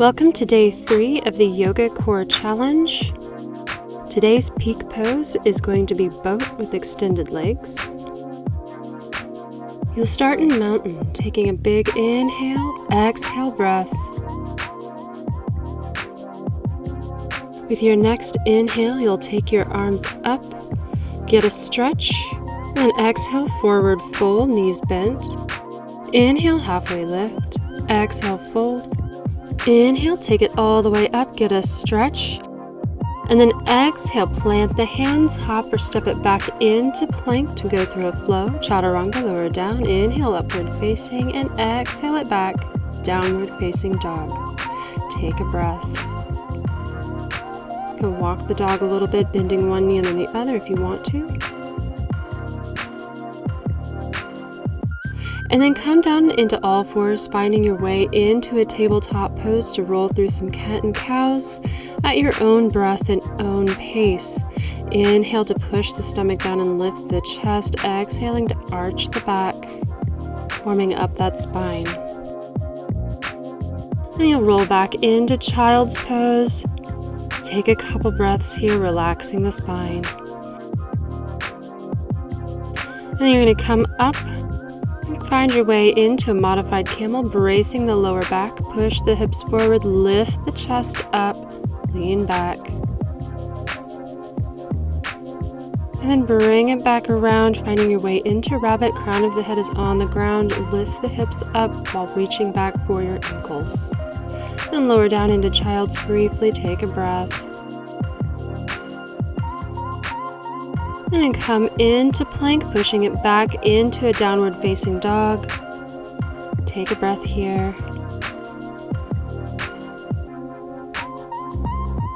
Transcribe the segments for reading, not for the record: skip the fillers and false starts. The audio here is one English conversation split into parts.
Welcome to day 3 of the Yoga Core Challenge. Today's peak pose is going to be boat with extended legs. You'll start in mountain, taking a big inhale, exhale breath. With your next inhale, you'll take your arms up, get a stretch, then exhale, forward fold, knees bent. Inhale, halfway lift, exhale, fold. Inhale, take it all the way up, get a stretch, and then exhale, plant the hands, hop or step it back into plank to go through a flow. Chaturanga, lower down, inhale, upward facing, and exhale it back, downward facing dog. Take a breath. You can walk the dog a little bit, bending one knee and then the other if you want to. And then come down into all fours, finding your way into a tabletop pose to roll through some cat and cows at your own breath and own pace. Inhale to push the stomach down and lift the chest, exhaling to arch the back, warming up that spine. And you'll roll back into child's pose. Take a couple breaths here, relaxing the spine. And then you're going to come up. Find your way into a modified camel, bracing the lower back, push the hips forward, lift the chest up, lean back. And then bring it back around, finding your way into rabbit, crown of the head is on the ground, lift the hips up while reaching back for your ankles. Then lower down into child's, briefly take a breath. And then come into plank, pushing it back into a downward facing dog. Take a breath here.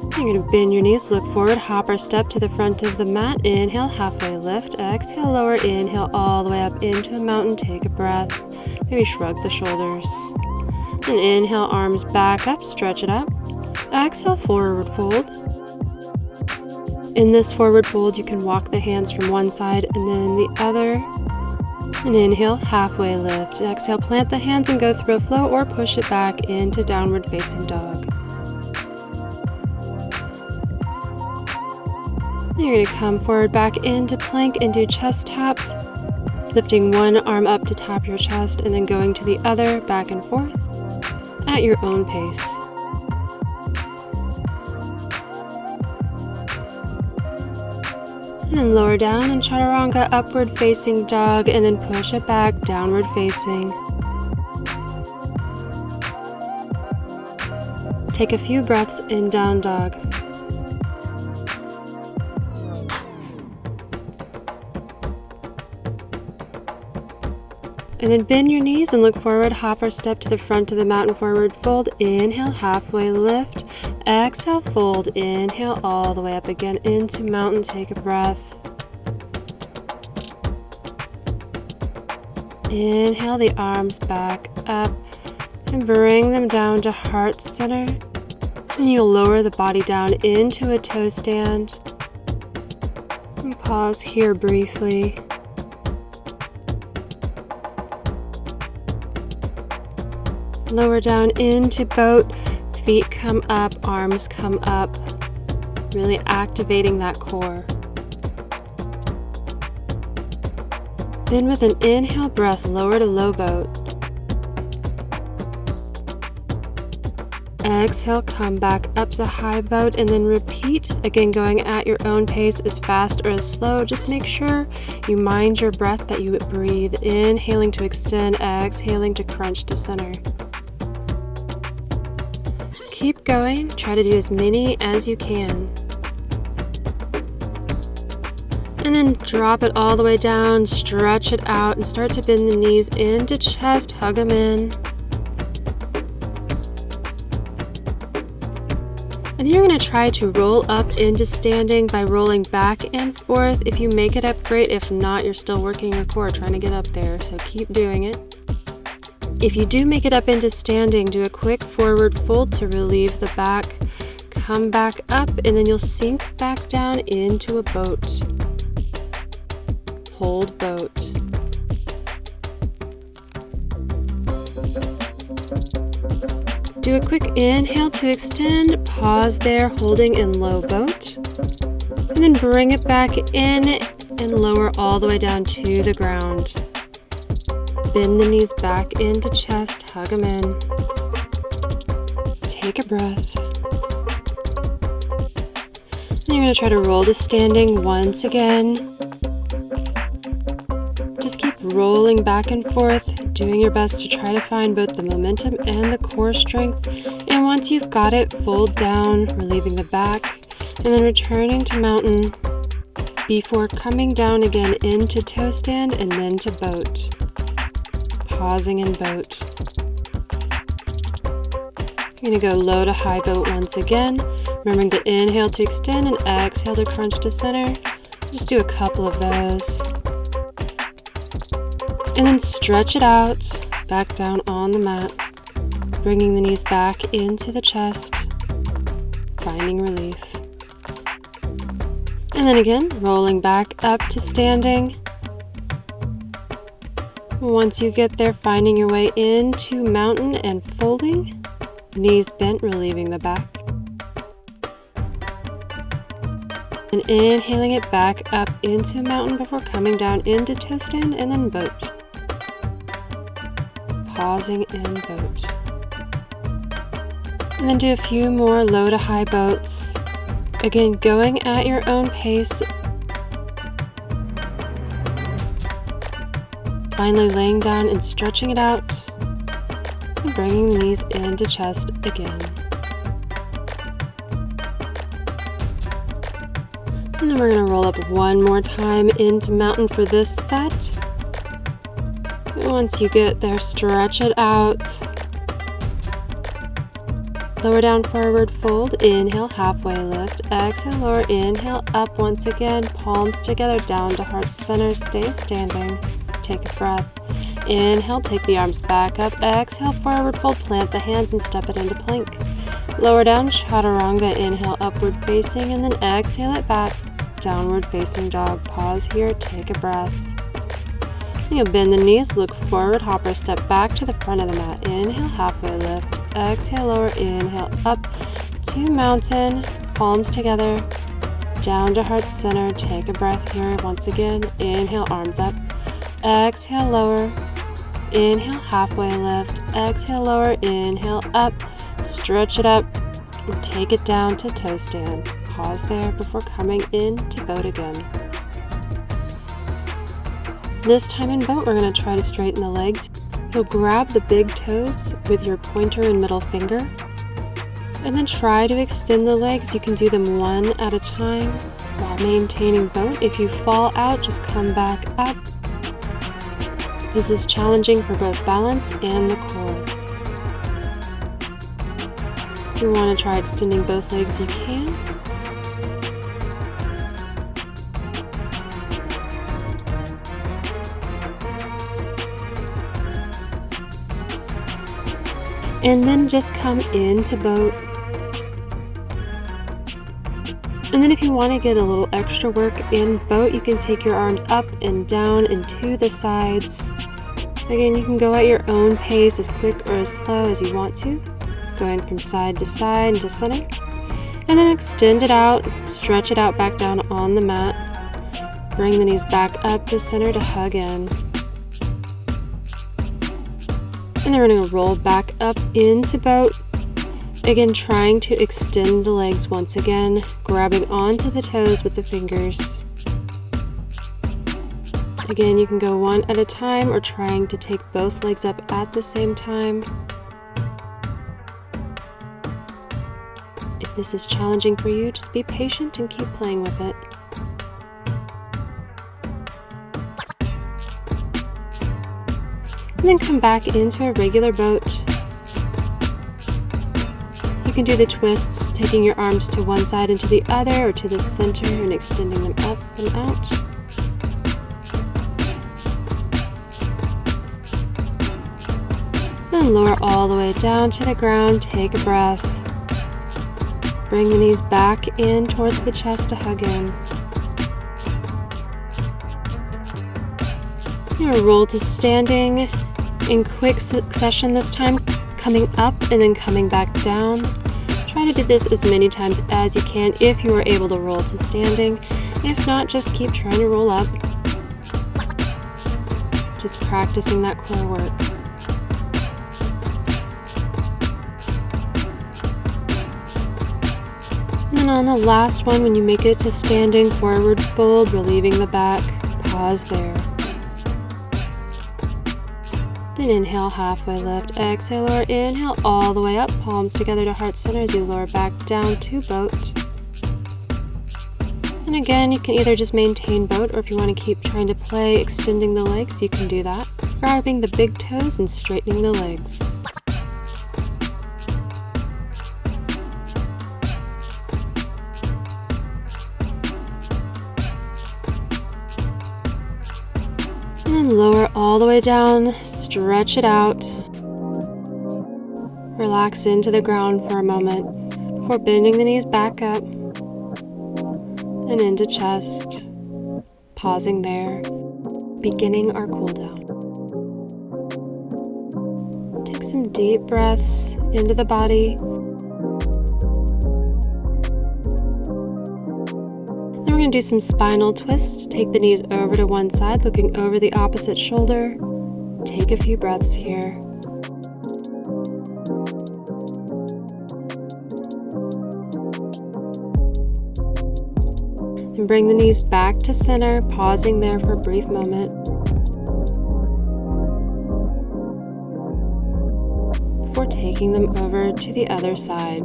You're going to bend your knees, look forward, hop or step to the front of the mat. Inhale, halfway lift, exhale, lower, inhale all the way up into a mountain. Take a breath. Maybe shrug the shoulders. And inhale, arms back up, stretch it up. Exhale, forward fold. In this forward fold, you can walk the hands from one side and then the other. And inhale, halfway lift. Exhale, plant the hands and go through a flow or push it back into downward facing dog. And you're going to come forward back into plank and do chest taps, lifting one arm up to tap your chest and then going to the other, back and forth at your own pace. And then lower down in Chaturanga, upward facing dog, and then push it back, downward facing. Take a few breaths in down dog. And then bend your knees and look forward, hop or step to the front of the mountain, forward fold. Inhale, halfway lift. Exhale, fold. Inhale, all the way up again into mountain. Take a breath. Inhale the arms back up and bring them down to heart center. And you'll lower the body down into a toe stand. And pause here briefly. Lower down into boat, feet come up, arms come up, really activating that core. Then with an inhale breath, lower to low boat. Exhale, come back up to high boat and then repeat, again going at your own pace, as fast or as slow. Just make sure you mind your breath, that you breathe, inhaling to extend, exhaling to crunch to center. Keep going, try to do as many as you can. And then drop it all the way down, stretch it out, and start to bend the knees into chest, hug them in. And then you're going to try to roll up into standing by rolling back and forth. If you make it up, great. If not, you're still working your core, trying to get up there, so keep doing it. If you do make it up into standing, do a quick forward fold to relieve the back. Come back up, and then you'll sink back down into a boat. Hold boat. Do a quick inhale to extend, pause there, holding in low boat, and then bring it back in and lower all the way down to the ground. Bend the knees back into chest, hug them in. Take a breath. And you're going to try to roll to standing once again. Just keep rolling back and forth, doing your best to try to find both the momentum and the core strength. And once you've got it, fold down, relieving the back, and then returning to mountain before coming down again into toe stand and then to boat. Pausing in boat. You're going to go low to high boat once again, remembering to inhale to extend and exhale to crunch to center. Just do a couple of those. And then stretch it out, back down on the mat, bringing the knees back into the chest, finding relief. And then again, rolling back up to standing. Once you get there, finding your way into mountain and folding, knees bent, relieving the back. And inhaling it back up into mountain before coming down into toe stand and then boat. Pausing in boat. And then do a few more low to high boats. Again, going at your own pace. Finally laying down and stretching it out. And bringing the knees into chest again. And then we're going to roll up one more time into mountain for this set. Once you get there, stretch it out. Lower down, forward fold. Inhale, halfway lift. Exhale, lower. Inhale, up once again. Palms together, down to heart center. Stay standing. Take a breath. Inhale, take the arms back up. Exhale, forward fold. Plant the hands and step it into plank. Lower down, chaturanga. Inhale, upward facing, and then exhale it back. Downward facing dog. Pause here. Take a breath. You'll bend the knees, look forward, hopper, step back to the front of the mat. Inhale, halfway lift. Exhale, lower. Inhale, up to mountain. Palms together. Down to heart center. Take a breath here once again. Inhale, arms up. Exhale, lower. Inhale, halfway lift. Exhale, lower. Inhale, up. Stretch it up. And take it down to toe stand. Pause there before coming in to boat again. This time in boat, we're going to try to straighten the legs. You'll grab the big toes with your pointer and middle finger, and then try to extend the legs. You can do them one at a time while maintaining boat. If you fall out, just come back up. This is challenging for both balance and the core. If you want to try extending both legs, you can. And then just come into boat. And then if you want to get a little extra work in boat, you can take your arms up and down and to the sides. Again, you can go at your own pace, as quick or as slow as you want to, going from side to side and to center. And then extend it out, stretch it out back down on the mat. Bring the knees back up to center to hug in. And then we're going to roll back up into boat. Again, trying to extend the legs once again, grabbing onto the toes with the fingers. Again, you can go one at a time or trying to take both legs up at the same time. If this is challenging for you, just be patient and keep playing with it. And then come back into a regular boat. You can do the twists, taking your arms to one side and to the other, or to the center and extending them up and out. Then lower all the way down to the ground, take a breath. Bring the knees back in towards the chest to hug in. You're going to roll to standing in quick succession this time. coming up and then coming back down. Try to do this as many times as you can if you are able to roll to standing. If not, just keep trying to roll up. Just practicing that core work. And on the last one, when you make it to standing forward fold, relieving the back, pause there. Then inhale, halfway lift. Exhale or inhale all the way up, palms together to heart center as you lower back down to boat. And again, you can either just maintain boat, or if you want to keep trying to play extending the legs, you can do that. Grabbing the big toes and straightening the legs. And then lower all the way down, stretch it out. Relax into the ground for a moment before bending the knees back up and into chest. Pausing there, beginning our cool down. Take some deep breaths into the body. Then we're going to do some spinal twists. Take the knees over to one side, looking over the opposite shoulder. Take a few breaths here. And bring the knees back to center, pausing there for a brief moment. Before taking them over to the other side.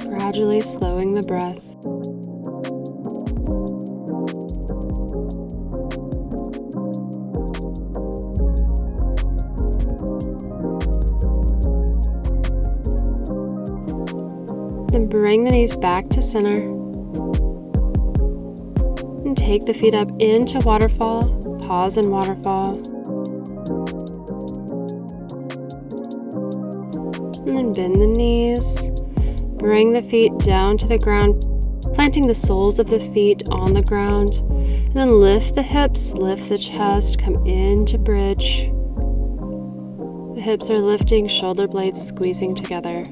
Gradually slowing the breath. Then bring the knees back to center. And take the feet up into waterfall. Pause in waterfall. And then bend the knees. Bring the feet down to the ground, planting the soles of the feet on the ground. And then lift the hips, lift the chest, come into bridge. The hips are lifting, shoulder blades squeezing together.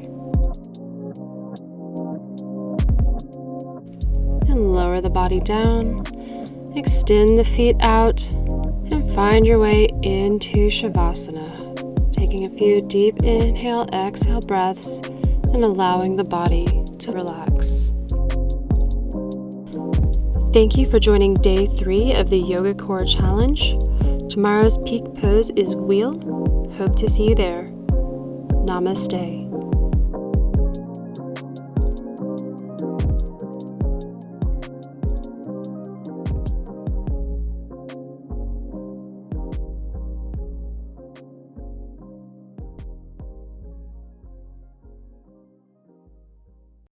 And lower the body down, extend the feet out, and find your way into Shavasana. Taking a few deep inhale, exhale breaths, and allowing the body to relax. Thank you for joining day 3 of the Yoga Core Challenge. Tomorrow's peak pose is wheel. Hope to see you there. Namaste.